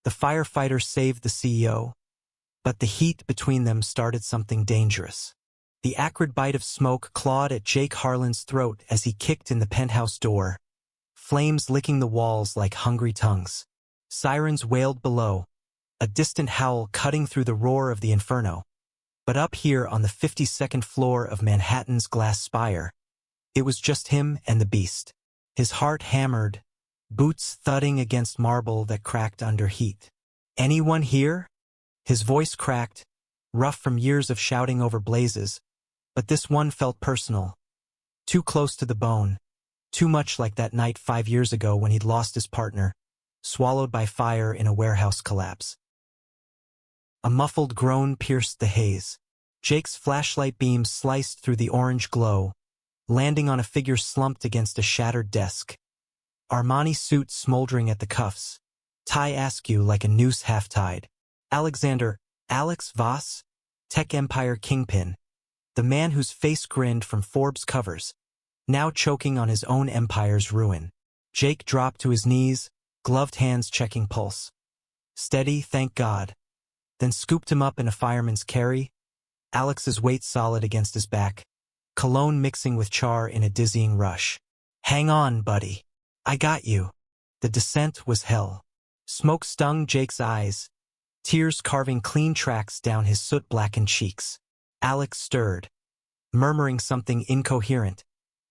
The firefighter saved the CEO, but the heat between them started something dangerous. The acrid bite of smoke clawed at Jake Harlan's throat as he kicked in the penthouse door, flames licking the walls like hungry tongues. Sirens wailed below, a distant howl cutting through the roar of the inferno. But up here on the 52nd floor of Manhattan's glass spire, it was just him and the beast. His heart hammered, boots thudding against marble that cracked under heat. "Anyone here?" His voice cracked, rough from years of shouting over blazes, but this one felt personal. Too close to the bone, too much like that night 5 years ago when he'd lost his partner, swallowed by fire in a warehouse collapse. A muffled groan pierced the haze. Jake's flashlight beam sliced through the orange glow, landing on a figure slumped against a shattered desk. Armani suit smoldering at the cuffs, tie askew like a noose half-tied. Alex Voss, tech empire kingpin, the man whose face grinned from Forbes covers, now choking on his own empire's ruin. Jake dropped to his knees, gloved hands checking pulse. Steady, thank God. Then scooped him up in a fireman's carry, Alex's weight solid against his back, cologne mixing with char in a dizzying rush. "Hang on, buddy. I got you." The descent was hell. Smoke stung Jake's eyes, tears carving clean tracks down his soot-blackened cheeks. Alex stirred, murmuring something incoherent,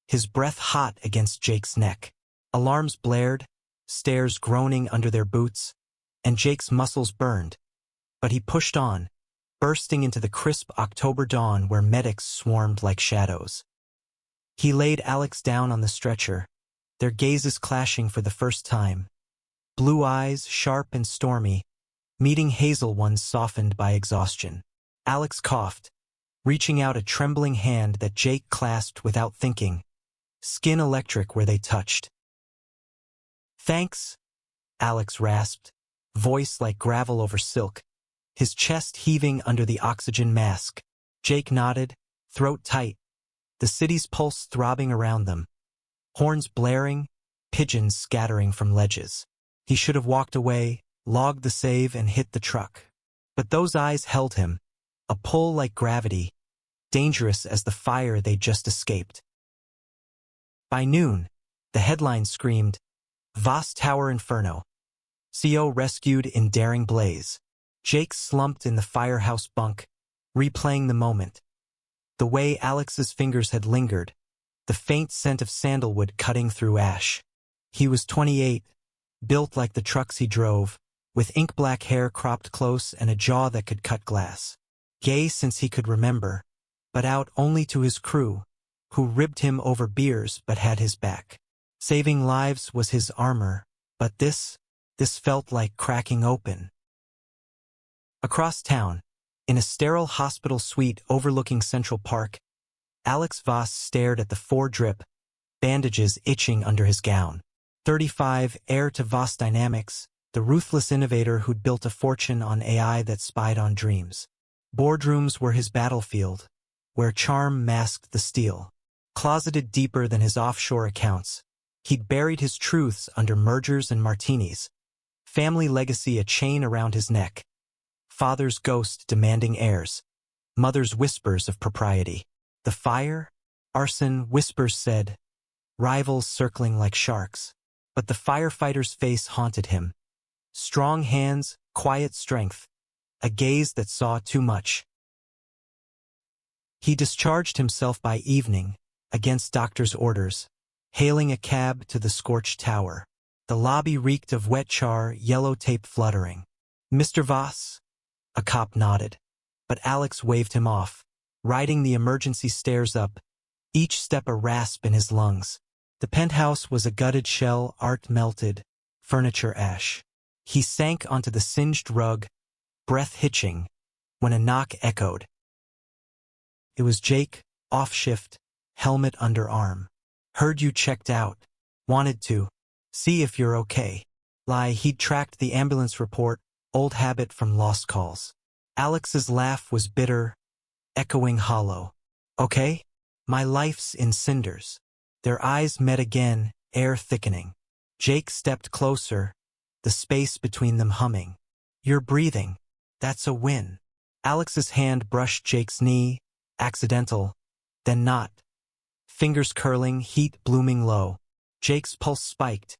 his breath hot against Jake's neck. Alarms blared, stairs groaning under their boots, and Jake's muscles burned. But he pushed on, bursting into the crisp October dawn where medics swarmed like shadows. He laid Alex down on the stretcher, their gazes clashing for the first time. Blue eyes, sharp and stormy, meeting hazel ones softened by exhaustion. Alex coughed, reaching out a trembling hand that Jake clasped without thinking, skin electric where they touched. "Thanks," Alex rasped, voice like gravel over silk, his chest heaving under the oxygen mask. Jake nodded, throat tight, the city's pulse throbbing around them. Horns blaring, pigeons scattering from ledges. He should have walked away, logged the save, and hit the truck. But those eyes held him, a pull like gravity, dangerous as the fire they'd just escaped. By noon, the headline screamed, "Voss Tower Inferno. CO rescued in daring blaze." Jake slumped in the firehouse bunk, replaying the moment. The way Alex's fingers had lingered, the faint scent of sandalwood cutting through ash. He was 28, built like the trucks he drove, with ink-black hair cropped close and a jaw that could cut glass. Gay since he could remember, but out only to his crew, who ribbed him over beers but had his back. Saving lives was his armor, but this felt like cracking open. Across town, in a sterile hospital suite overlooking Central Park, Alex Voss stared at the 4-drip, bandages itching under his gown. 35, heir to Voss Dynamics, the ruthless innovator who'd built a fortune on AI that spied on dreams. Boardrooms were his battlefield, where charm masked the steel. Closeted deeper than his offshore accounts, he'd buried his truths under mergers and martinis. Family legacy a chain around his neck. Father's ghost demanding heirs. Mother's whispers of propriety. The fire? Arson, whispers said. Rivals circling like sharks. But the firefighter's face haunted him. Strong hands, quiet strength. A gaze that saw too much. He discharged himself by evening, against doctor's orders, hailing a cab to the scorched tower. The lobby reeked of wet char, yellow tape fluttering. "Mr. Voss?" A cop nodded, but Alex waved him off, riding the emergency stairs up, each step a rasp in his lungs. The penthouse was a gutted shell, art melted, furniture ash. He sank onto the singed rug, breath hitching, when a knock echoed. It was Jake, off shift, helmet under arm. "Heard you checked out. Wanted to see if you're okay." He'd tracked the ambulance report, old habit from lost calls. Alex's laugh was bitter, echoing hollow. "Okay? My life's in cinders." Their eyes met again, air thickening. Jake stepped closer, the space between them humming. You're breathing. That's a win. Alex's hand brushed Jake's knee, accidental, then not. Fingers curling, heat blooming low. Jake's pulse spiked,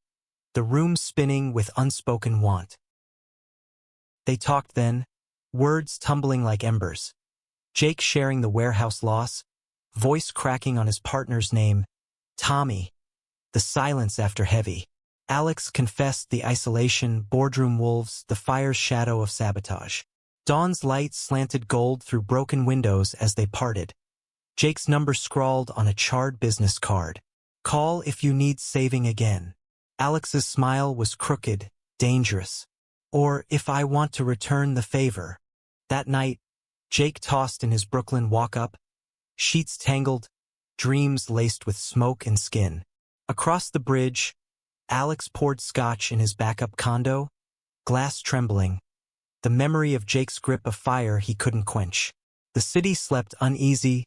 the room spinning with unspoken want. They talked then, words tumbling like embers. Jake sharing the warehouse loss, voice cracking on his partner's name, Tommy. The silence after heavy. Alex confessed the isolation, boardroom wolves, the fire's shadow of sabotage. Dawn's light slanted gold through broken windows as they parted. Jake's number scrawled on a charred business card. Call if you need saving again. Alex's smile was crooked, dangerous. Or if I want to return the favor. That night, Jake tossed in his Brooklyn walk-up, sheets tangled, dreams laced with smoke and skin. Across the bridge, Alex poured scotch in his backup condo, glass trembling, the memory of Jake's grip of fire he couldn't quench. The city slept uneasy,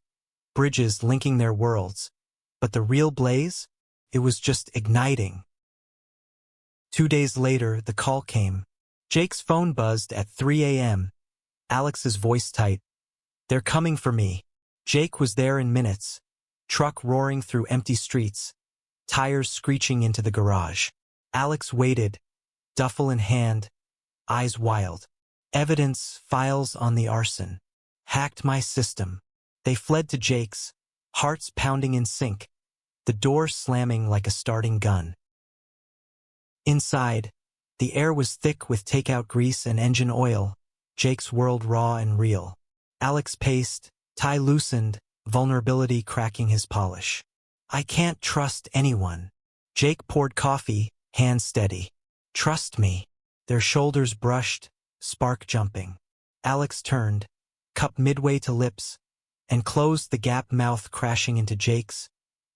bridges linking their worlds, but the real blaze? It was just igniting. 2 days later, the call came. Jake's phone buzzed at 3 a.m., Alex's voice tight. They're coming for me. Jake was there in minutes, truck roaring through empty streets, tires screeching into the garage. Alex waited, duffel in hand, eyes wild. Evidence, files on the arson. Hacked my system. They fled to Jake's, hearts pounding in sync, the door slamming like a starting gun. Inside, the air was thick with takeout grease and engine oil, Jake's world raw and real. Alex paced, tie loosened, vulnerability cracking his polish. I can't trust anyone. Jake poured coffee, hands steady. Trust me. Their shoulders brushed, spark jumping. Alex turned, cup midway to lips, and closed the gap, mouth crashing into Jake's,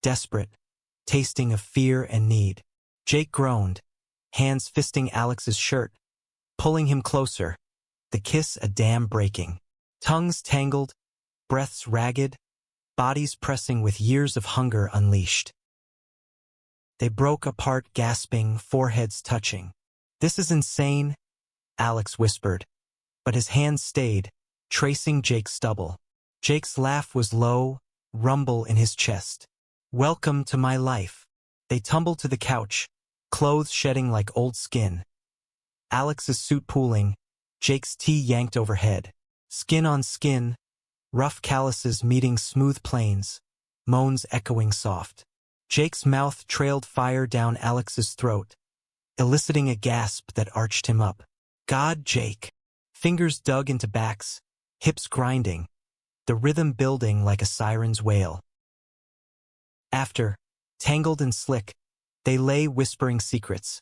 desperate, tasting of fear and need. Jake groaned, hands fisting Alex's shirt, pulling him closer, the kiss a dam breaking. Tongues tangled, breaths ragged, bodies pressing with years of hunger unleashed. They broke apart, gasping, foreheads touching. This is insane, Alex whispered, but his hands stayed, tracing Jake's stubble. Jake's laugh was low, rumble in his chest. Welcome to my life. They tumbled to the couch, clothes shedding like old skin. Alex's suit pooling, Jake's tee yanked overhead. Skin on skin, rough calluses meeting smooth planes, moans echoing soft. Jake's mouth trailed fire down Alex's throat, eliciting a gasp that arched him up. God, Jake. Fingers dug into backs, hips grinding, the rhythm building like a siren's wail. After, tangled and slick, they lay whispering secrets.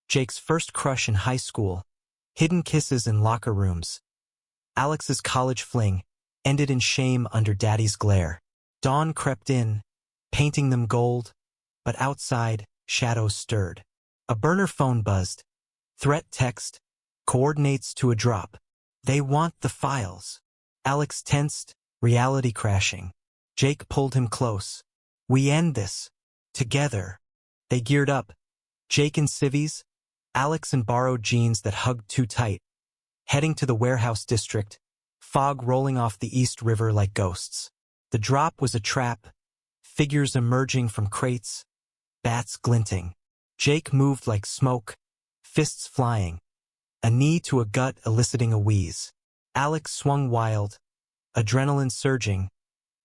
Jake's first crush in high school, hidden kisses in locker rooms. Alex's college fling ended in shame under Daddy's glare. Dawn crept in, painting them gold, but outside, shadows stirred. A burner phone buzzed. Threat text, coordinates to a drop. They want the files. Alex tensed, reality crashing. Jake pulled him close. We end this. Together. They geared up. Jake in civvies, Alex in borrowed jeans that hugged too tight. Heading to the warehouse district, fog rolling off the East River like ghosts. The drop was a trap, figures emerging from crates, bats glinting. Jake moved like smoke, fists flying, a knee to a gut eliciting a wheeze. Alex swung wild, adrenaline surging,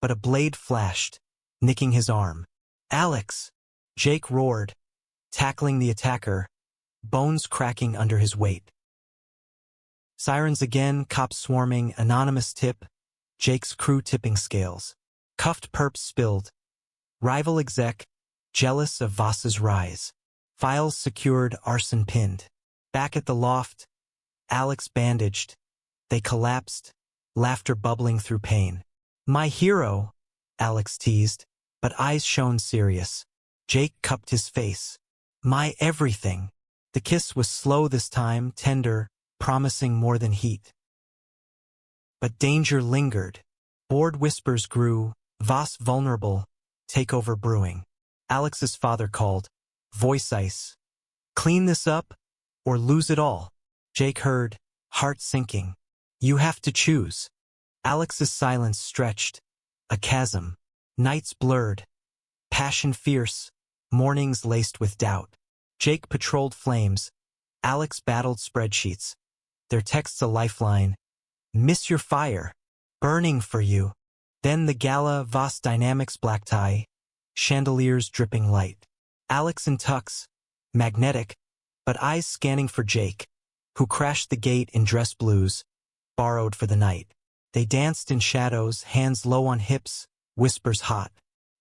but a blade flashed, nicking his arm. Alex! Jake roared, tackling the attacker, bones cracking under his weight. Sirens again, cops swarming, anonymous tip, Jake's crew tipping scales. Cuffed perps spilled. Rival exec, jealous of Voss's rise. Files secured, arson pinned. Back at the loft, Alex bandaged. They collapsed, laughter bubbling through pain. My hero, Alex teased, but eyes shone serious. Jake cupped his face. My everything. The kiss was slow this time, tender, promising more than heat. But danger lingered. Bored whispers grew, Voss vulnerable, takeover brewing. Alex's father called, voice ice. Clean this up, or lose it all. Jake heard, heart sinking. You have to choose. Alex's silence stretched. A chasm. Nights blurred. Passion fierce. Mornings laced with doubt. Jake patrolled flames. Alex battled spreadsheets. Their texts a lifeline. Miss your fire. Burning for you. Then the gala Voss Dynamics black tie. Chandeliers dripping light. Alex in tux. Magnetic. But eyes scanning for Jake, who crashed the gate in dress blues, borrowed for the night. They danced in shadows, hands low on hips, whispers hot.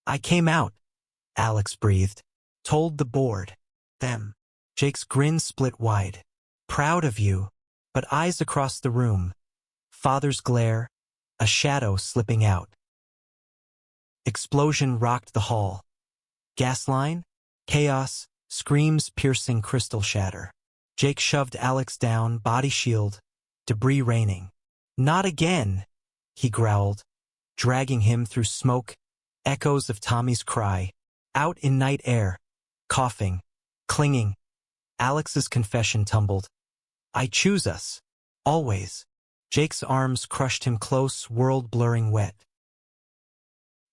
I came out, Alex breathed. Told the board. Them. Jake's grin split wide. Proud of you, but eyes across the room. Father's glare, a shadow slipping out. Explosion rocked the hall. Gas line? Chaos, screams piercing crystal shatter. Jake shoved Alex down, body shield, debris raining. Not again, he growled, dragging him through smoke, echoes of Tommy's cry. Out in night air, coughing, clinging. Alex's confession tumbled. I choose us. Always. Jake's arms crushed him close, world blurring wet.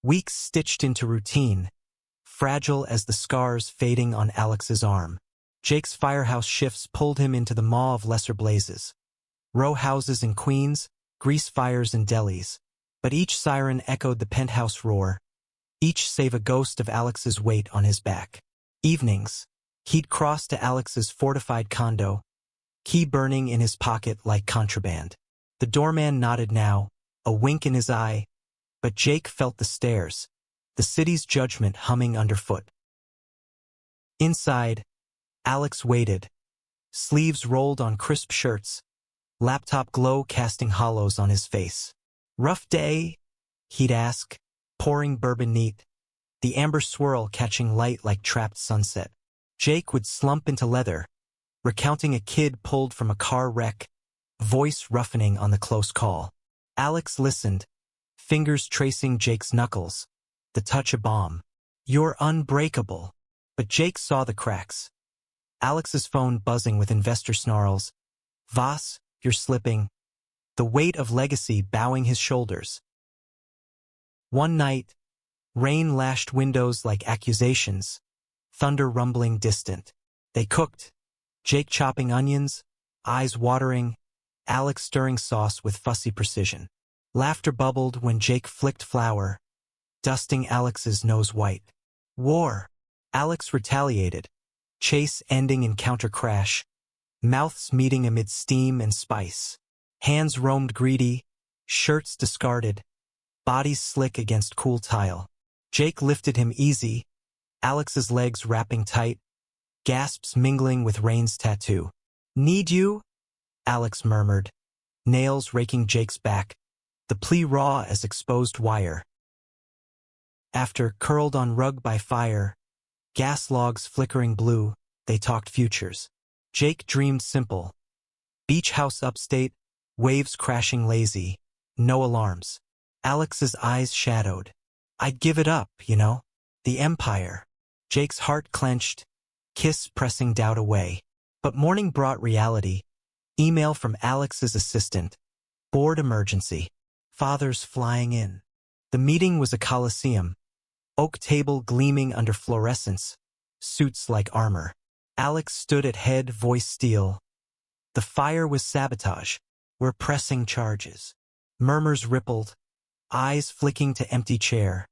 Weeks stitched into routine, fragile as the scars fading on Alex's arm. Jake's firehouse shifts pulled him into the maw of lesser blazes. Row houses in Queens, grease fires in delis. But each siren echoed the penthouse roar, each save a ghost of Alex's weight on his back. Evenings. He'd cross to Alex's fortified condo, key burning in his pocket like contraband. The doorman nodded now, a wink in his eye, but Jake felt the stares, the city's judgment humming underfoot. Inside, Alex waited, sleeves rolled on crisp shirts, laptop glow casting hollows on his face. Rough day? He'd ask, pouring bourbon neat, the amber swirl catching light like trapped sunset. Jake would slump into leather, recounting a kid pulled from a car wreck, voice roughening on the close call. Alex listened, fingers tracing Jake's knuckles, the touch a bomb. You're unbreakable. But Jake saw the cracks. Alex's phone buzzing with investor snarls. Voss, you're slipping. The weight of legacy bowing his shoulders. One night, rain lashed windows like accusations, thunder rumbling distant. They cooked, Jake chopping onions, eyes watering, Alex stirring sauce with fussy precision. Laughter bubbled when Jake flicked flour, dusting Alex's nose white. War. Alex retaliated, chase ending in counter crash, mouths meeting amid steam and spice. Hands roamed greedy, shirts discarded, bodies slick against cool tile. Jake lifted him easy, Alex's legs wrapping tight, gasps mingling with Rain's tattoo. Need you? Alex murmured, nails raking Jake's back, the plea raw as exposed wire. After curled on rug by fire, gas logs flickering blue, they talked futures. Jake dreamed simple. Beach house upstate, waves crashing lazy, no alarms. Alex's eyes shadowed. I'd give it up, you know? The empire. Jake's heart clenched, kiss pressing doubt away. But morning brought reality. Email from Alex's assistant. Board emergency. Father's flying in. The meeting was a coliseum. Oak table gleaming under fluorescence. Suits like armor. Alex stood at head, voice steel. The fire was sabotage. We're pressing charges. Murmurs rippled, eyes flicking to empty chair.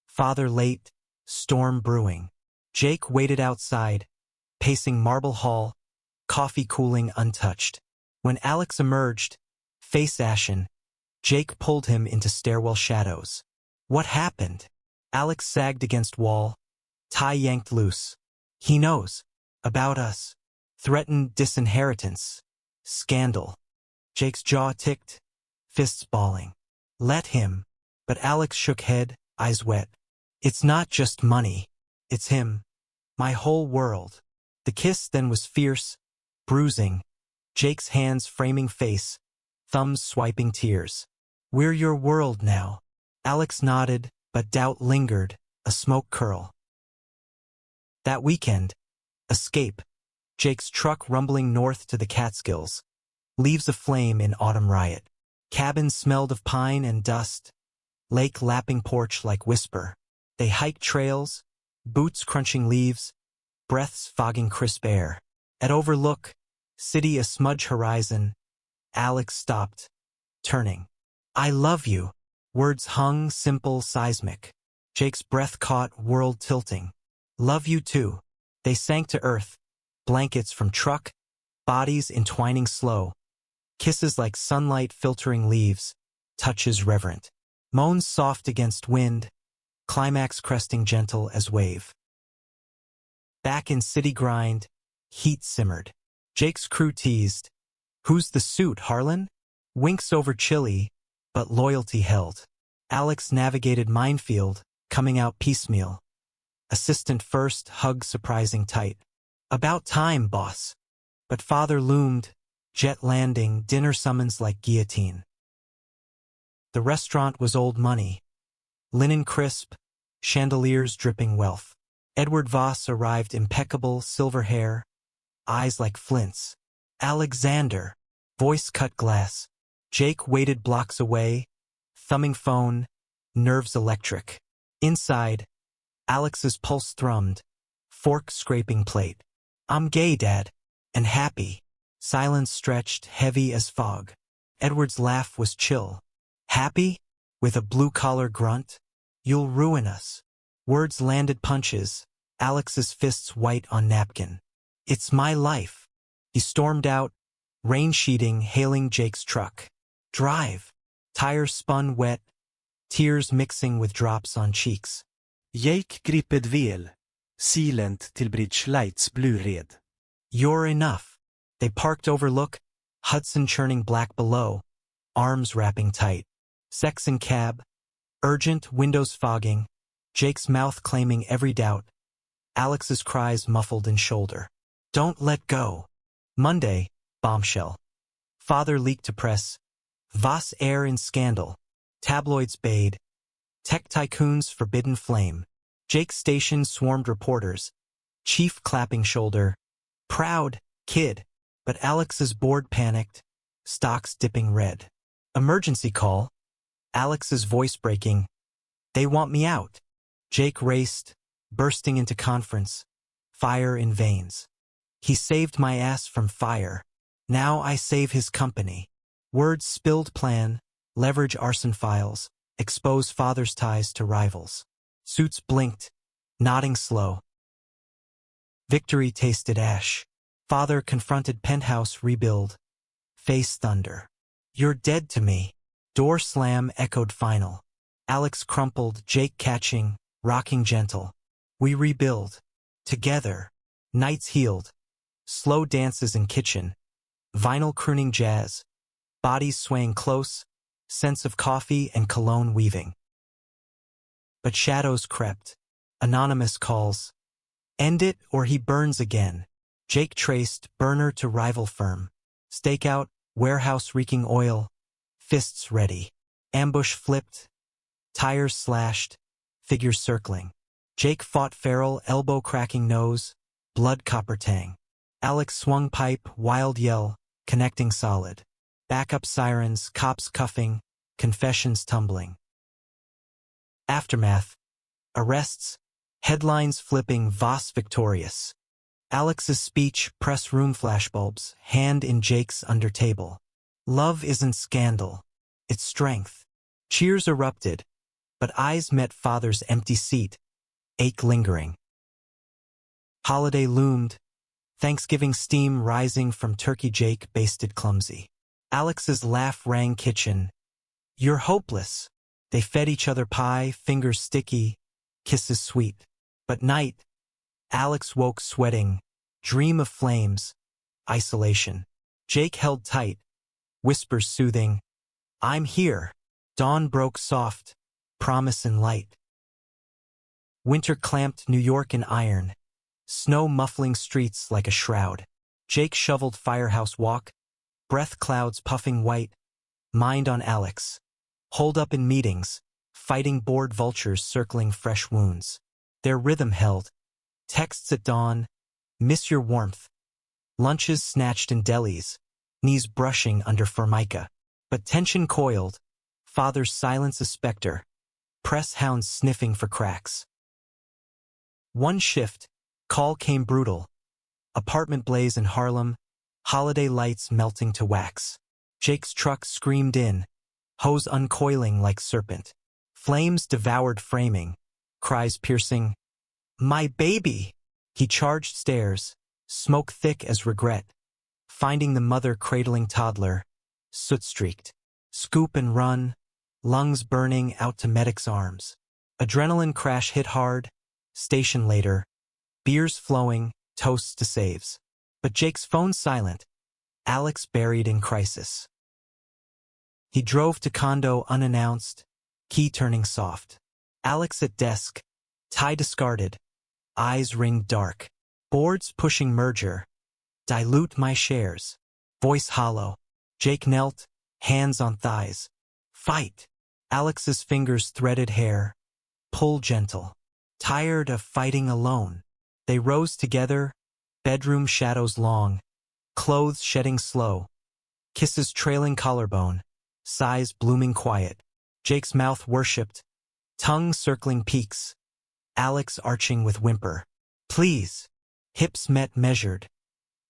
Father late, storm brewing. Jake waited outside, pacing Marble Hall, coffee cooling untouched. When Alex emerged, face ashen, Jake pulled him into stairwell shadows. What happened? Alex sagged against wall, tie yanked loose. He knows. About us. Threatened disinheritance. Scandal. Jake's jaw ticked, fists balling. Let him. But Alex shook head, eyes wet. It's not just money. It's him. My whole world. The kiss then was fierce, bruising. Jake's hands framing face, thumbs swiping tears. We're your world now. Alex nodded, but doubt lingered, a smoke curl. That weekend, escape. Jake's truck rumbling north to the Catskills. leaves aflame in autumn riot. Cabins smelled of pine and dust, lake lapping porch like whisper. They hiked trails, boots crunching leaves, breaths fogging crisp air. At overlook, city a smudge horizon, Alex stopped, turning. I love you. Words hung, simple, seismic. Jake's breath caught, world tilting. Love you too. They sank to earth, blankets from truck, bodies entwining slow. Kisses like sunlight filtering leaves, touches reverent. Moans soft against wind, climax cresting gentle as wave. Back in city grind, heat simmered. Jake's crew teased. Who's the suit, Harlan? Winks over chilly, but loyalty held. Alex navigated minefield, coming out piecemeal. Assistant first, hug surprising tight. About time, boss. But father loomed, jet landing, dinner summons like guillotine. The restaurant was old money. Linen crisp, chandeliers dripping wealth. Edward Voss arrived impeccable, silver hair, eyes like flints. Alexander, voice cut glass. Jake waited blocks away, thumbing phone, nerves electric. Inside, Alex's pulse thrummed, fork scraping plate. I'm gay, Dad, and happy. Silence stretched, heavy as fog. Edward's laugh was chill. Happy? With a blue-collar grunt? You'll ruin us. Words landed punches, Alex's fists white on napkin. It's my life. He stormed out, rain sheeting, hailing Jake's truck. Drive. Tires spun wet, tears mixing with drops on cheeks. Jake griped vel, silent till bridge lights blue red. You're enough. They parked overlook, Hudson churning black below, arms wrapping tight. Sex in cab, urgent, windows fogging, Jake's mouth claiming every doubt, Alex's cries muffled in shoulder. Don't let go. Monday, bombshell. Father leaked to press, Voss air in scandal, tabloids bayed, tech tycoons forbidden flame. Jake's station swarmed reporters, chief clapping shoulder, proud, kid, but Alex's board panicked, stocks dipping red. Emergency call. Alex's voice breaking. They want me out. Jake raced, bursting into conference, fire in veins. He saved my ass from fire. Now I save his company. Words spilled plan, leverage arson files, expose father's ties to rivals. Suits blinked, nodding slow. Victory tasted ash. Father confronted penthouse rebuild. Face thunder. You're dead to me. Door slam echoed final. Alex crumpled, Jake catching, rocking gentle. We rebuild. Together. Nights healed. Slow dances in kitchen. Vinyl crooning jazz. Bodies swaying close. Scents of coffee and cologne weaving. But shadows crept. Anonymous calls. End it or he burns again. Jake traced, burner to rival firm. Stakeout, warehouse reeking oil. Fists ready. Ambush flipped. Tires slashed. Figures circling. Jake fought feral, elbow cracking nose. Blood copper tang. Alex swung pipe, wild yell, connecting solid. Backup sirens, cops cuffing, confessions tumbling. Aftermath. Arrests. Headlines flipping, Voss victorious. Alex's speech, press room flashbulbs, hand in Jake's under table. Love isn't scandal. It's strength. Cheers erupted, but eyes met father's empty seat, ache lingering. Holiday loomed, Thanksgiving steam rising from turkey. Jake basted clumsy. Alex's laugh rang kitchen. You're hopeless. They fed each other pie, fingers sticky, kisses sweet. But night, Alex woke sweating, dream of flames, isolation. Jake held tight, whispers soothing, I'm here. Dawn broke soft, promise and light. Winter clamped New York in iron, snow muffling streets like a shroud. Jake shoveled firehouse walk, breath clouds puffing white, mind on Alex. Holed up in meetings, fighting bored vultures circling fresh wounds. Their rhythm held. Texts at dawn, miss your warmth. Lunches snatched in delis, knees brushing under formica. But tension coiled, father's silence a specter, press hounds sniffing for cracks. One shift, call came brutal. Apartment blaze in Harlem, holiday lights melting to wax. Jake's truck screamed in, hose uncoiling like serpent. Flames devoured framing, cries piercing, "My baby!" He charged stairs, smoke thick as regret, finding the mother cradling toddler, soot-streaked. Scoop and run, lungs burning out to medic's arms. Adrenaline crash hit hard, station later, beers flowing, toasts to saves. But Jake's phone silent, Alex buried in crisis. He drove to condo unannounced, key turning soft. Alex at desk, tie discarded, eyes ringed dark. Boards pushing merger, dilute my shares. Voice hollow. Jake knelt, hands on thighs. Fight. Alex's fingers threaded hair. Pull gentle. Tired of fighting alone. They rose together, bedroom shadows long, clothes shedding slow, kisses trailing collarbone, sighs blooming quiet. Jake's mouth worshipped, tongue circling peaks, Alex arching with whimper. Please. Hips met measured,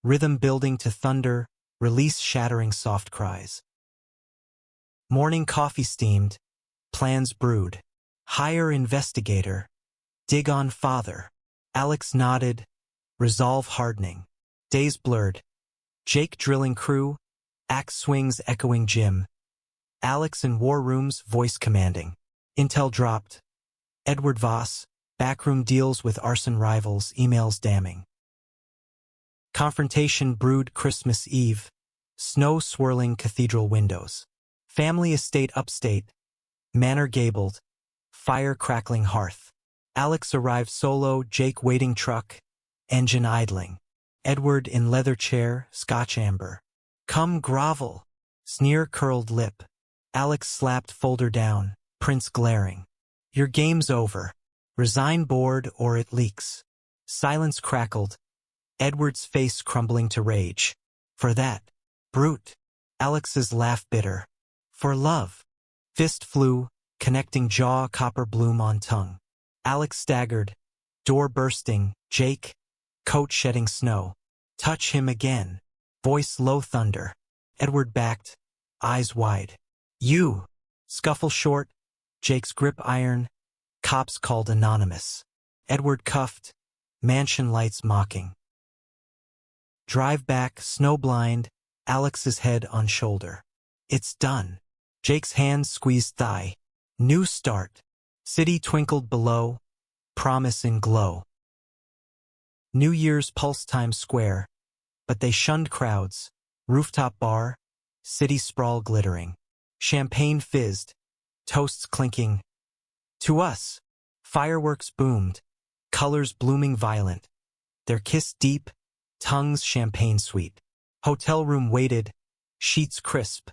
rhythm building to thunder, release shattering soft cries. Morning coffee steamed, plans brewed. Hire investigator, dig on father. Alex nodded, resolve hardening. Days blurred. Jake drilling crew, axe swings echoing gym. Alex in war rooms, voice commanding. Intel dropped. Edward Voss, backroom deals with arson rivals, emails damning. Confrontation brewed Christmas Eve, snow swirling cathedral windows. Family estate upstate, manor gabled, fire crackling hearth. Alex arrived solo, Jake waiting truck, engine idling. Edward in leather chair, Scotch amber. Come grovel, sneer curled lip. Alex slapped folder down, Prince glaring. Your game's over. Resign board or it leaks. Silence crackled, Edward's face crumbling to rage. For that. Brute. Alex's laugh bitter. For love. Fist flew, connecting jaw, copper bloom on tongue. Alex staggered, door bursting, Jake, coat shedding snow. Touch him again. Voice low thunder. Edward backed, eyes wide. You. Scuffle short, Jake's grip iron, cops called anonymous. Edward cuffed, mansion lights mocking. Drive back, snowblind, Alex's head on shoulder. It's done. Jake's hand squeezed thigh. New start. City twinkled below, promise in glow. New Year's pulse Times Square, but they shunned crowds. Rooftop bar, city sprawl glittering. Champagne fizzed, toasts clinking. To us, fireworks boomed, colors blooming violent. Their kiss deep, tongues champagne sweet. Hotel room waited, sheets crisp.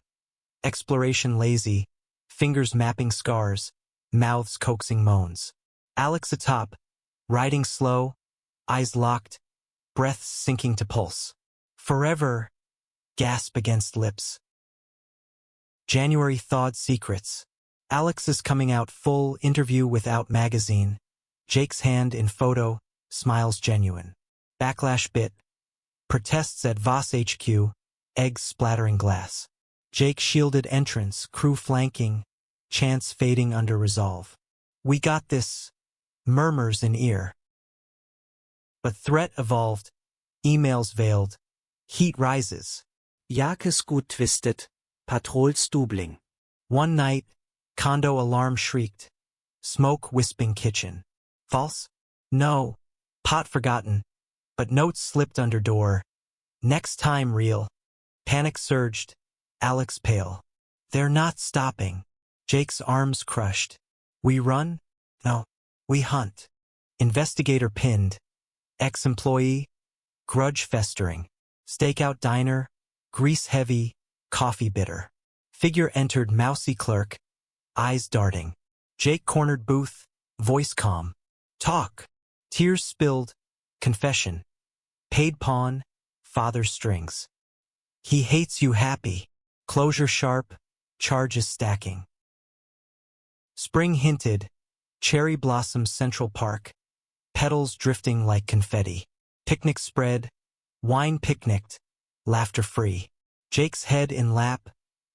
Exploration lazy, fingers mapping scars, mouths coaxing moans. Alex atop, riding slow, eyes locked, breaths sinking to pulse. Forever, gasp against lips. January thawed secrets. Alex is coming out full, interview without magazine. Jake's hand in photo, smiles genuine. Backlash bit. Protests at Voss HQ, eggs splattering glass. Jake shielded entrance, crew flanking, chants fading under resolve. We got this, murmurs in ear. But threat evolved, emails veiled, heat rises. Jakes gut twisted, patrols dubling. One night, condo alarm shrieked, smoke wisping kitchen. False? No. Pot forgotten, but notes slipped under door. Next time real. Panic surged, Alex pale. They're not stopping. Jake's arms crushed. We run? No. We hunt. Investigator pinned. Ex-employee? Grudge festering. Stakeout diner? Grease heavy, coffee bitter. Figure entered mousy clerk, eyes darting. Jake cornered booth, voice calm. Talk. Tears spilled, confession. Paid pawn, father strings. He hates you happy. Closure sharp, charges stacking. Spring hinted, cherry blossoms Central Park, petals drifting like confetti. Picnic spread, wine picnicked, laughter free. Jake's head in lap,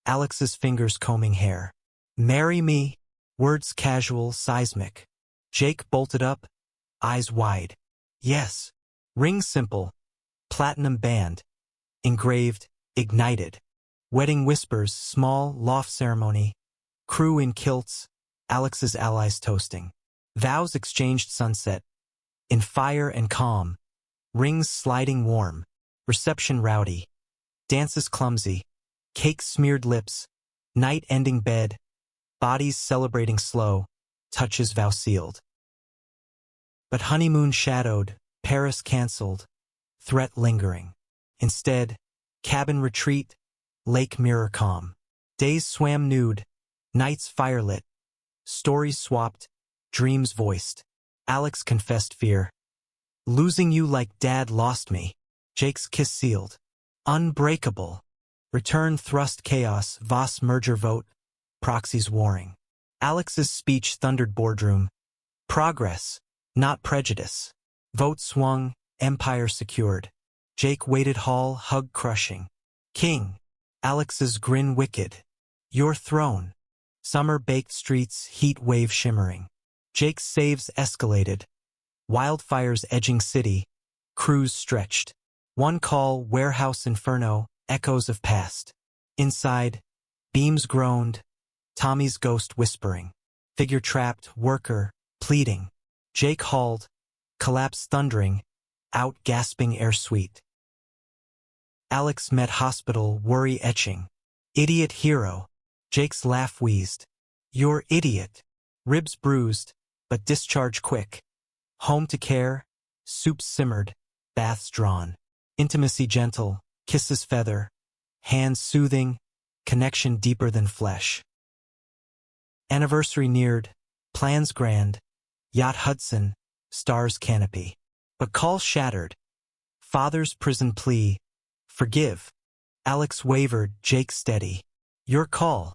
Alex's fingers combing hair. Marry me, words casual, seismic. Jake bolted up, eyes wide. Yes. Ring simple, platinum band, engraved, ignited. Wedding whispers, small, loft ceremony. Crew in kilts, Alex's allies toasting. Vows exchanged sunset, in fire and calm. Rings sliding warm, reception rowdy. Dances clumsy, cake smeared lips. Night ending bed, bodies celebrating slow. Touches vow sealed. But honeymoon shadowed, Paris cancelled, threat lingering. Instead, cabin retreat, lake mirror calm. Days swam nude, nights firelit, stories swapped, dreams voiced. Alex confessed fear. Losing you like dad lost me. Jake's kiss sealed. Unbreakable. Return thrust chaos, Voss merger vote, proxies warring. Alex's speech thundered boardroom. Progress, not prejudice. Vote swung, empire secured. Jake waited hall, hug crushing. King, Alex's grin wicked. Your throne. Summer baked streets, heat wave shimmering. Jake's saves escalated. Wildfires edging city. Crews stretched. One call, warehouse inferno, echoes of past. Inside, beams groaned. Tommy's ghost whispering. Figure trapped, worker, pleading. Jake hauled. Collapse thundering. Out gasping air sweet. Alex met hospital, worry etching. Idiot hero. Jake's laugh wheezed. You're idiot. Ribs bruised, but discharge quick. Home to care, soups simmered, baths drawn. Intimacy gentle, kisses feather, hands soothing, connection deeper than flesh. Anniversary neared, plans grand, yacht Hudson, stars canopy. But call shattered. Father's prison plea, forgive. Alex wavered, Jake steady. Your call.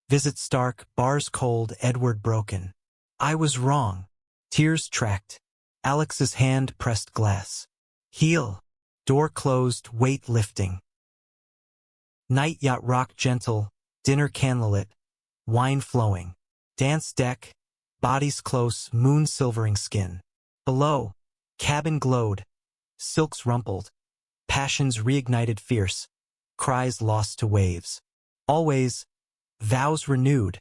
Visit Stark, bars cold, Edward broken. I was wrong. Tears tracked. Alex's hand pressed glass. Heel. Door closed, weight lifting. Night yacht rocked gentle, dinner candlelit, wine flowing. Dance deck, bodies close, moon silvering skin. Below, cabin glowed, silks rumpled, passions reignited fierce, cries lost to waves. Always, vows renewed,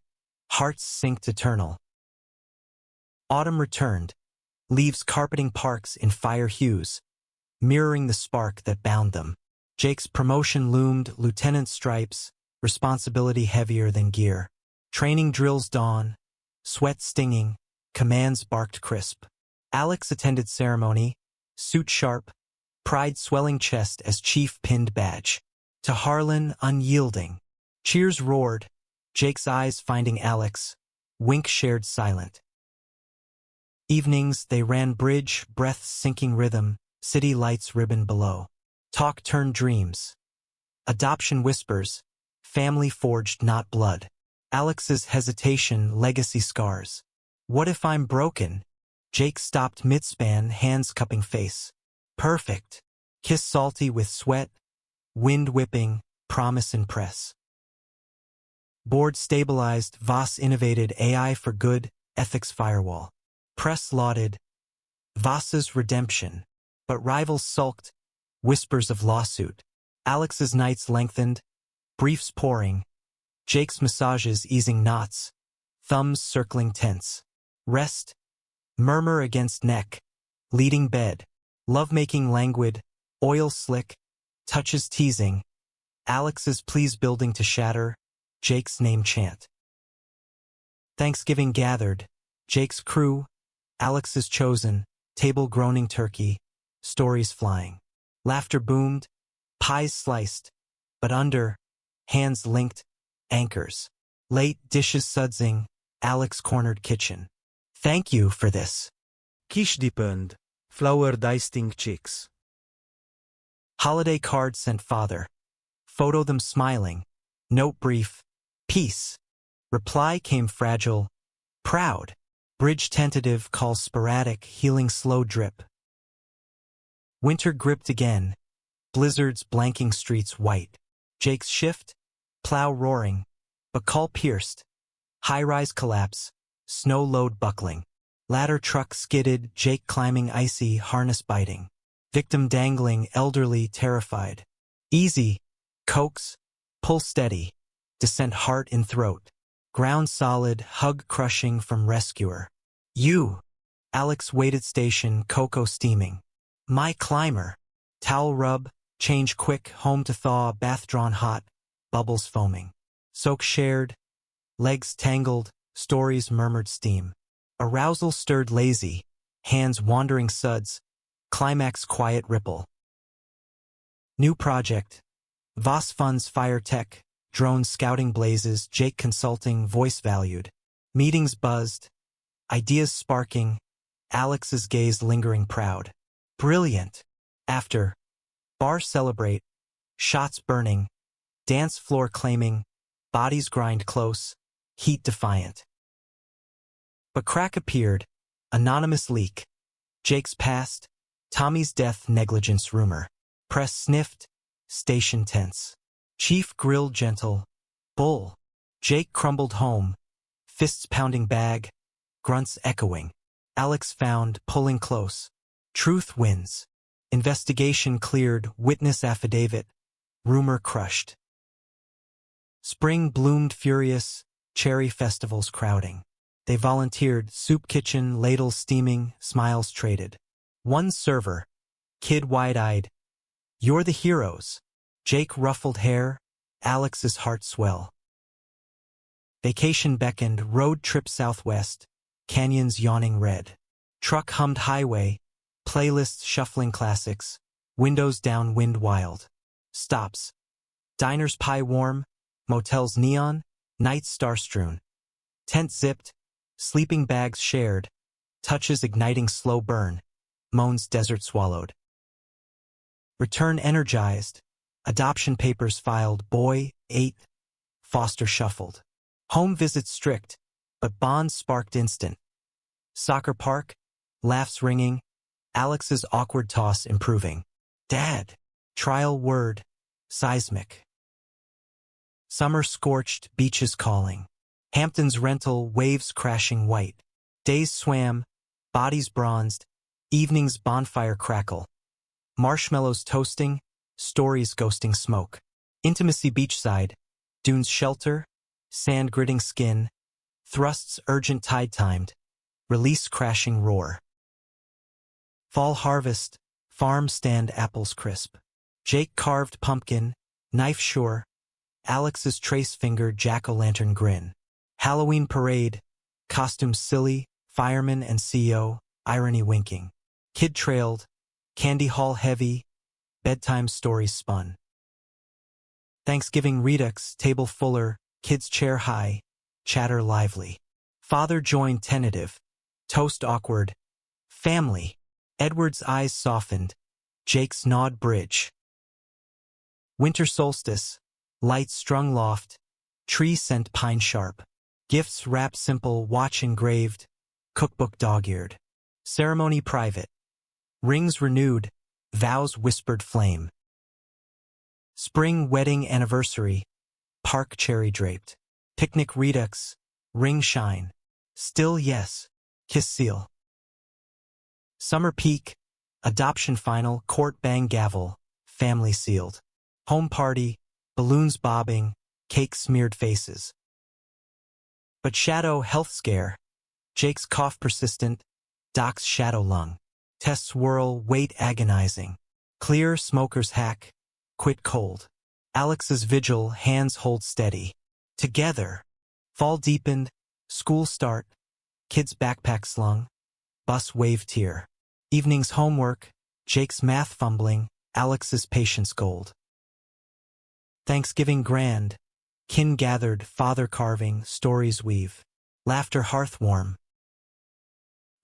hearts synced eternal. Autumn returned, leaves carpeting parks in fire hues, mirroring the spark that bound them. Jake's promotion loomed, lieutenant stripes, responsibility heavier than gear. Training drills dawn, sweat stinging, commands barked crisp. Alex attended ceremony, suit sharp, pride swelling chest as chief pinned badge. To Harlan, unyielding. Cheers roared, Jake's eyes finding Alex, wink shared silent. Evenings they ran bridge, breath sinking rhythm, city lights ribbon below. Talk turned dreams. Adoption whispers, family forged not blood. Alex's hesitation, legacy scars. What if I'm broken? Jake stopped midspan, hands cupping face. Perfect. Kiss salty with sweat, wind whipping, promise impress. Board stabilized, Voss innovated AI for good, ethics firewall. Press lauded, Voss's redemption. But rivals sulked, whispers of lawsuit. Alex's nights lengthened, briefs pouring. Jake's massages easing knots, thumbs circling tense. Rest, murmur against neck, leading bed. Lovemaking languid, oil slick, touches teasing. Alex's pleas building to shatter, Jake's name chant. Thanksgiving gathered, Jake's crew, Alex's chosen, table groaning turkey, stories flying. Laughter boomed, pies sliced, but under, hands linked, anchors. Late dishes sudsing, Alex cornered kitchen. Thank you for this. Quiche deepened, flower dicing chicks. Holiday card sent father. Photo them smiling. Note brief. Peace. Reply came fragile. Proud. Bridge tentative, call sporadic, healing slow drip. Winter gripped again. Blizzards blanking streets white. Jake's shift. Plow roaring. But call pierced. High-rise collapse. Snow load buckling. Ladder truck skidded, Jake climbing icy, harness biting. Victim dangling, elderly, terrified. Easy. Coax. Pull steady. Descent heart in throat. Ground solid, hug crushing from rescuer. You. Alex waited station, cocoa steaming. My climber. Towel rub, change quick, home to thaw, bath drawn hot, bubbles foaming. Soak shared, legs tangled, stories murmured steam. Arousal stirred lazy, hands wandering suds, climax quiet ripple. New project. Voss funds fire tech, drones scouting blazes, Jake consulting, voice valued. Meetings buzzed, ideas sparking, Alex's gaze lingering proud. Brilliant. After. Bar celebrate, shots burning, dance floor claiming, bodies grind close, heat defiant. But crack appeared, anonymous leak. Jake's past, Tommy's death negligence rumor. Press sniffed, station tense. Chief grilled gentle, bull. Jake crumbled home, fists pounding bag, grunts echoing. Alex found, pulling close. Truth wins. Investigation cleared, witness affidavit, rumor crushed. Spring bloomed furious, cherry festivals crowding. They volunteered, soup kitchen, ladles steaming, smiles traded. One server, kid wide-eyed. You're the heroes. Jake ruffled hair, Alex's heart swell. Vacation beckoned, road trip southwest, canyons yawning red. Truck hummed highway, playlists shuffling classics, windows down wind wild. Stops. Diners pie warm, motels neon, nights star-strewn. Tent zipped, sleeping bags shared, touches igniting slow burn, moans desert swallowed. Return energized, adoption papers filed, boy, 8, foster shuffled. Home visits strict, but bonds sparked instant. Soccer park, laughs ringing, Alex's awkward toss improving. Dad. Trial word. Seismic. Summer scorched, beaches calling. Hampton's rental, waves crashing white. Days swam, bodies bronzed, evenings bonfire crackle. Marshmallows toasting, stories ghosting smoke. Intimacy beachside, dunes shelter, sand gritting skin, thrusts urgent tide-timed, release crashing roar. Fall harvest, farm stand apples crisp. Jake carved pumpkin, knife sure, Alex's trace finger jack-o'-lantern grin. Halloween parade, costumes silly, fireman and CEO, irony winking. Kid trailed, candy haul heavy, bedtime stories spun. Thanksgiving redux, table fuller, kids chair high, chatter lively. Father joined tentative, toast awkward. Family. Edward's eyes softened, Jake's gnawed bridge. Winter solstice, lights strung loft, tree scent pine sharp. Gifts wrapped simple, watch engraved, cookbook dog-eared. Ceremony private. Rings renewed, vows whispered flame. Spring wedding anniversary, park cherry draped. Picnic redux, ring shine. Still yes, kiss seal. Summer peak, adoption final, court bang gavel, family sealed. Home party, balloons bobbing, cake smeared faces. But shadow health scare, Jake's cough persistent, Doc's shadow lung. Tests whirl, weight agonizing. Clear smoker's hack, quit cold. Alex's vigil, hands hold steady. Together. Fall deepened, school start, kids backpack slung, bus wave tear. Evening's homework, Jake's math fumbling, Alex's patience gold. Thanksgiving grand, kin gathered, father carving, stories weave. Laughter hearth warm.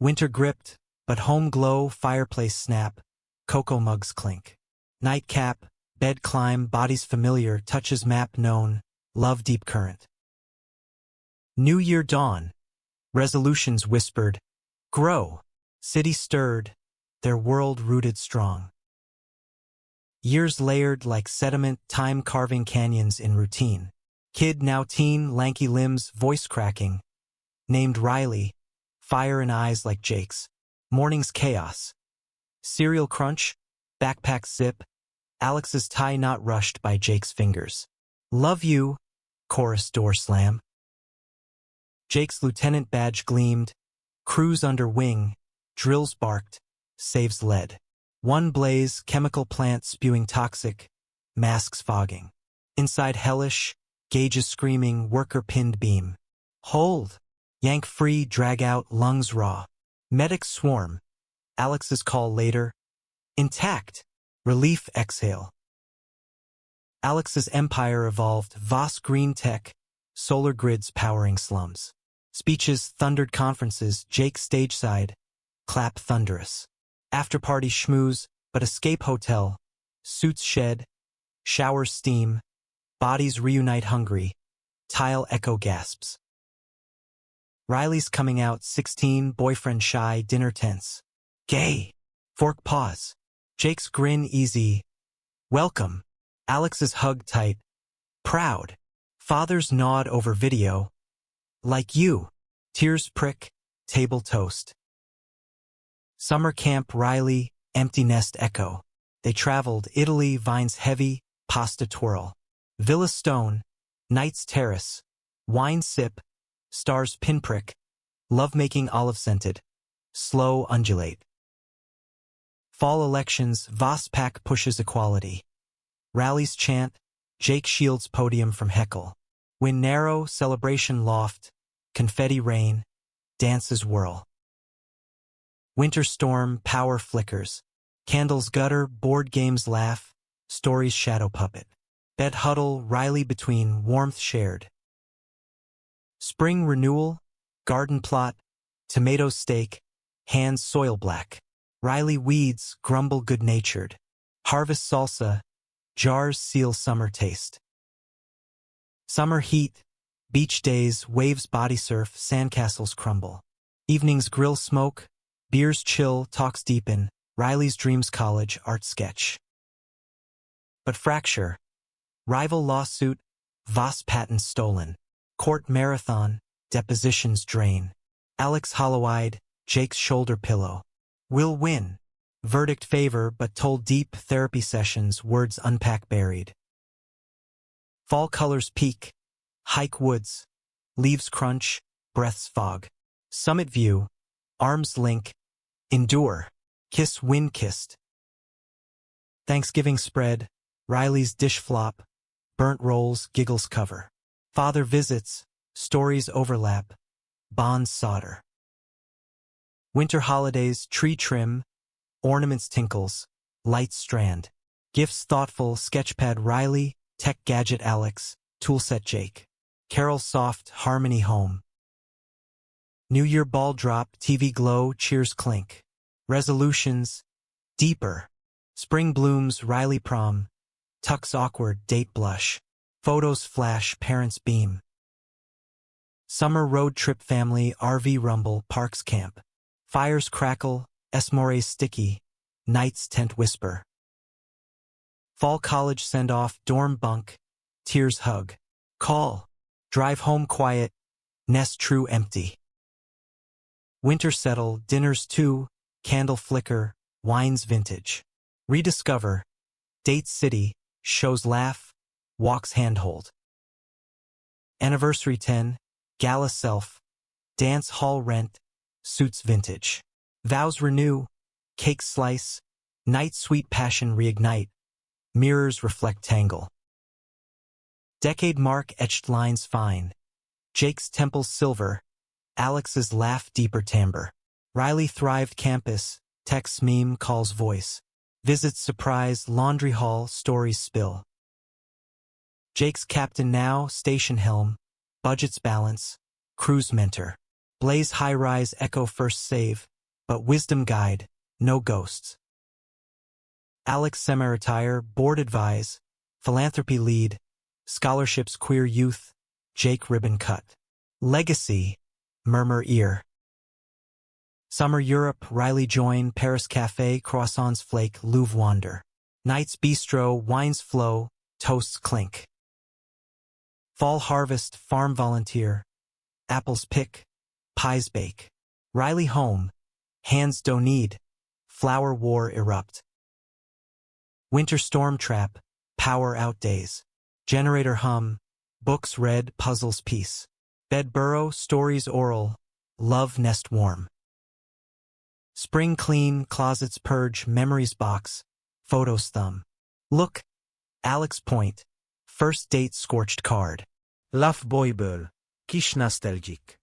Winter gripped, but home glow, fireplace snap, cocoa mugs clink. Nightcap, Bed climb, bodies familiar, touches map known, love deep current. New Year dawn. Resolutions whispered, grow. City stirred, their world rooted strong. Years layered like sediment, time carving canyons in routine. Kid now teen, lanky limbs, voice cracking. Named Riley, fire in eyes like Jake's. Morning's chaos. Cereal crunch, backpack zip, Alex's tie knot rushed by Jake's fingers. Love you, chorus door slam. Jake's lieutenant badge gleamed, crews under wing, drills barked, saves lead. One blaze, chemical plant spewing toxic, masks fogging. Inside hellish, gauges screaming, worker pinned beam. Hold, yank free, drag out, lungs raw. Medics swarm, Alex's call later. Intact, relief exhale. Alex's empire evolved, vast green tech, solar grids powering slums. Speeches thundered conferences, Jake stageside, clap thunderous. After-party schmooze, but escape hotel, suits shed, showers steam, bodies reunite hungry, tile echo gasps. Riley's coming out, 16, boyfriend shy, dinner tense. Gay. Fork pause. Jake's grin easy. Welcome. Alex's hug tight. Proud. Father's nod over video. Like you. Tears prick, table toast. Summer camp, Riley, empty nest echo. They traveled, Italy, vines heavy, pasta twirl. Villa stone, night's terrace, wine sip, stars pinprick, lovemaking olive-scented, slow undulate. Fall elections, Vospak pushes equality. Rallies chant, Jake shields podium from heckle. Win narrow, celebration loft, confetti rain, dances whirl. Winter storm, power flickers. Candles gutter, board games laugh, stories shadow puppet. Bed huddle, Riley between, warmth shared. Spring renewal, garden plot, tomato steak, hands soil black. Riley weeds, grumble good-natured. Harvest salsa, jars seal summer taste. Summer heat, beach days, waves body surf, sandcastles crumble. Evenings grill smoke, beers chill, talks deepen, Riley's dreams college, art sketch. But fracture, rival lawsuit, Voss patent stolen. Court marathon, depositions drain. Alex hollow-eyed, Jake's shoulder pillow. Will win. Verdict favor but told deep, therapy sessions, words unpack buried. Fall colors peak, hike woods, leaves crunch, breaths fog. Summit view, arms link, endure, kiss wind kissed. Thanksgiving spread, Riley's dish flop, burnt rolls, giggles cover. Father visits, stories overlap, bonds solder. Winter holidays, tree trim, ornaments tinkles, lights strand. Gifts thoughtful, sketchpad Riley, tech gadget Alex, toolset Jake. Carol soft, harmony home. New Year ball drop, TV glow, cheers clink. Resolutions, deeper. Spring blooms, Riley prom. Tucks awkward, date blush. Photos flash, parents beam. Summer road trip family, RV rumble, parks camp. Fires crackle, Esmores sticky, nights tent whisper. Fall college send-off, dorm bunk, tears hug. Call, drive home quiet, nest true empty. Winter settle, dinners too, candle flicker, wine's vintage. Rediscover, date city, shows laugh, walks handhold. Anniversary 10, gala self, dance hall rent, suits vintage. Vows renew, cake slice, night sweet passion reignite, mirrors reflect tangle. Decade mark etched lines fine, Jake's temples silver, Alex's laugh deeper timbre. Riley thrived campus, text meme calls voice. Visits surprise, laundry hall, stories spill. Jake's captain now, station helm, budgets balance, cruise mentor. Blaze high-rise echo first save, but wisdom guide, no ghosts. Alex semi-retire, board advise, philanthropy lead, scholarships queer youth, Jake ribbon cut. Legacy, murmur ear. Summer Europe, Riley join, Paris Café, croissants flake, Louvre wander. Nights bistro, wines flow, toasts clink. Fall harvest, farm volunteer, apples pick, pies bake. Riley home, hands don't need, flower war erupt. Winter storm trap, power out days. Generator hum, books read, puzzles piece. Bed burrow, stories oral, love nest warm. Spring clean, closets purge, memories box, photos thumb. Look, Alex point, first date scorched card. Laf Boybel, Kish nostalgique.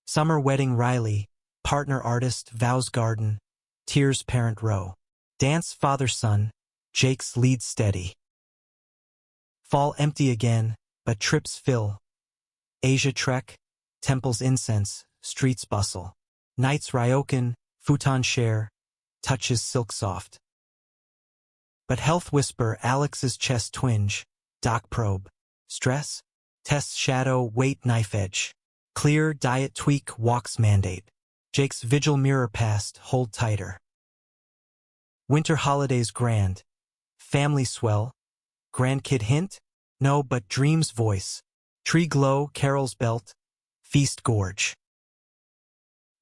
Summer wedding Riley, partner artist, vows garden, tears parent row. Dance father-son, Jake's lead steady. Fall empty again, but trips fill. Asia trek, temples incense, streets bustle. Nights ryokan, futon share, touches silk soft. But health whisper, Alex's chest twinge, doc probe. Stress, tests shadow, weight knife edge. Clear, diet tweak, walks mandate. Jake's vigil mirror past, hold tighter. Winter holidays grand. Family swell. Grandkid hint? No, but dreams voice. Tree glow, carol's belt. Feast gorge.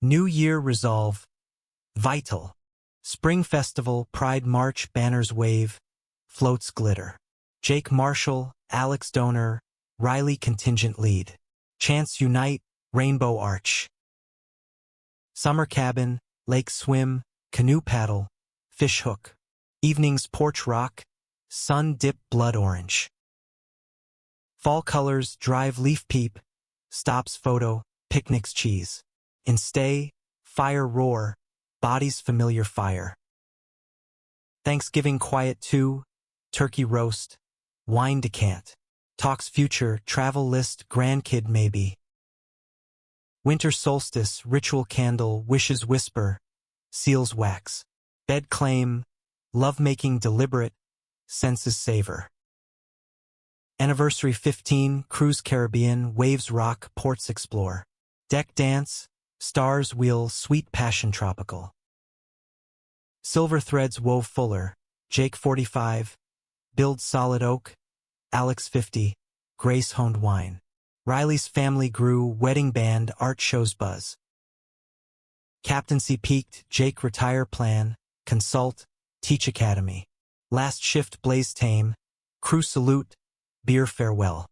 New Year resolve. Vital. Spring festival, pride march, banners wave. Floats glitter. Jake Marshall, Alex donor, Riley contingent lead. Chance unite, rainbow arch. Summer cabin, lake swim, canoe paddle, fish hook. Evenings porch rock, sun dip blood orange. Fall colors, drive leaf peep, stops photo, picnics cheese. In stay, fire roar, bodies familiar fire. Thanksgiving quiet too, turkey roast, wine decant. Talks future, travel list, grandkid maybe. Winter solstice, ritual candle, wishes whisper, seals wax. Bed claim, lovemaking deliberate, senses savor. Anniversary 15, cruise Caribbean, waves rock, ports explore. Deck dance, stars wheel, sweet passion tropical. Silver threads wove fuller, Jake 45, build solid oak, Alex 50, Grace honed wine. Riley's family grew, wedding band, art shows buzz. Captaincy peaked, Jake retire plan, consult, teach academy. Last shift blaze tame, crew salute, beer farewell.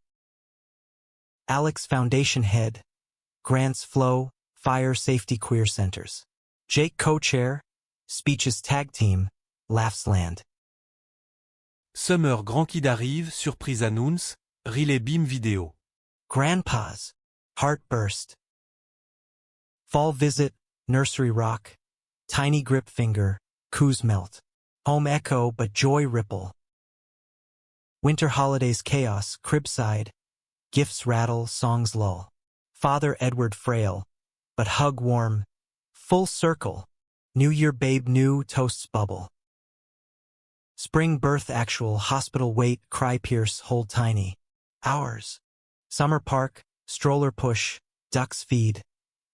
Alex foundation head, grants flow, fire safety queer centers. Jake co-chair, speeches tag team, laughs land. Summer Grand Kid arrive, surprise announce, relay beam vidéo. Grandpa's, heart burst. Fall visit, nursery rock, tiny grip finger, coos melt. Home echo but joy ripple. Winter holidays chaos, cribside, gifts rattle, songs lull. Father Edward frail, but hug warm, full circle. New Year babe new, toasts bubble. Spring birth actual, hospital wait, cry pierce, hold tiny. Hours. Summer park, stroller push, ducks feed,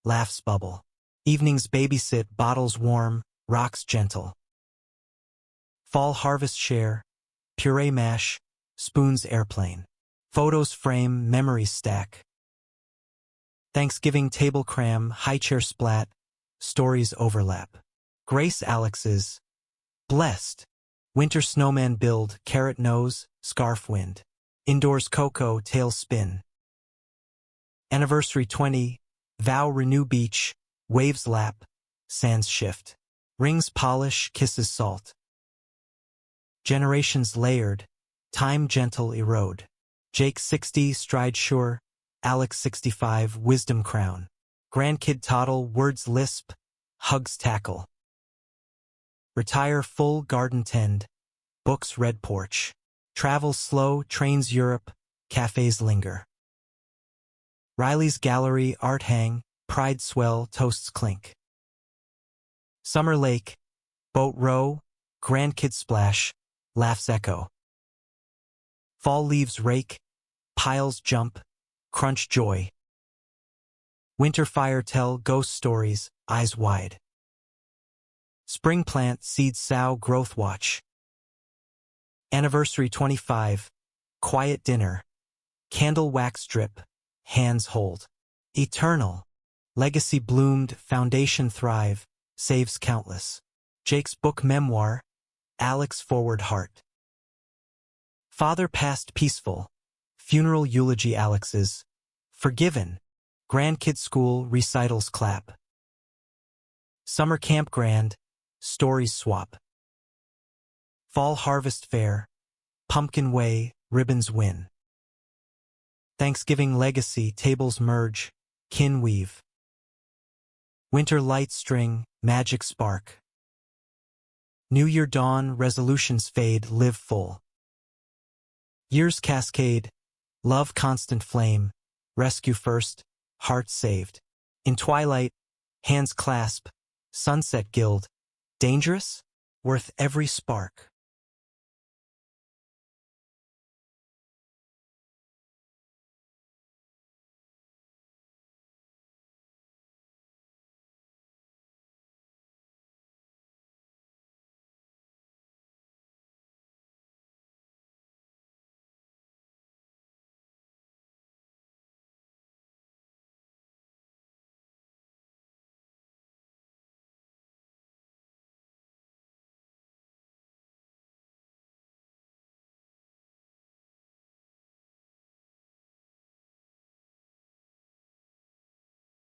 laughs bubble. Evenings babysit, bottles warm, rocks gentle. Fall harvest share, puree mash, spoons airplane. Photos frame, memories stack. Thanksgiving table cram, high chair splat, stories overlap. Grace Alex's, blessed. Winter snowman build, carrot nose, scarf wind. Indoors cocoa, tail spin. Anniversary 20, vow renew beach, waves lap, sands shift. Rings polish, kisses salt. Generations layered, time gentle erode. Jake 60, stride sure, Alex 65, wisdom crown. Grandkid toddle, words lisp, hugs tackle. Retire full, garden tend, books red porch. Travel slow, trains Europe, cafes linger. Riley's gallery, art hang, pride swell, toasts clink. Summer lake, boat row, grandkids splash, laughs echo. Fall leaves rake, piles jump, crunch joy. Winter fire tell ghost stories, eyes wide. Spring plant seed sow growth watch. Anniversary 25, quiet dinner. Candle wax drip, hands hold. Eternal. Legacy bloomed, foundation thrive, saves countless. Jake's book memoir, Alex forward heart. Father passed peaceful. Funeral eulogy Alex's. Forgiven. Grandkid school recitals clap. Summer camp grand, stories swap. Fall harvest fair, pumpkin way, ribbons win. Thanksgiving legacy tables merge, kin weave. Winter light string, magic spark. New Year dawn, resolutions fade, live full. Years cascade, love constant flame, rescue first, heart saved. In twilight, hands clasp, sunset guild. Dangerous? Worth every spark.